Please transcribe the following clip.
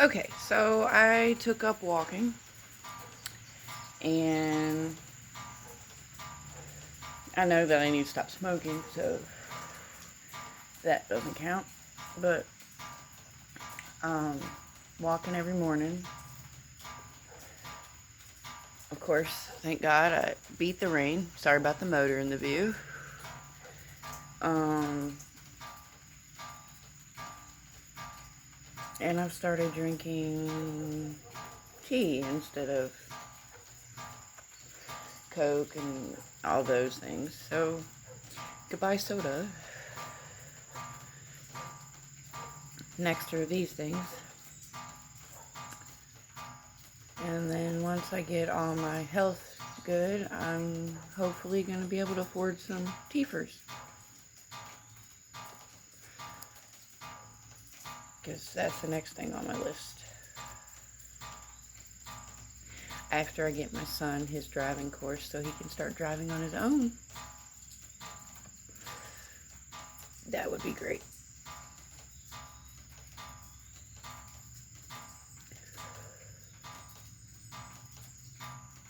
Okay, so I took up walking, and I know that I need to stop smoking, so that doesn't count. But um, walking every morning, of course, thank God I beat the rain. Sorry about the motor in the view. Um, and I've started drinking tea instead of Coke and all those things. So, goodbye soda. Next are these things. And then once I get all my health good, I'm hopefully going to be able to afford some teafers. Because that's the next thing on my list. After I get my son his driving course so he can start driving on his own. That would be great.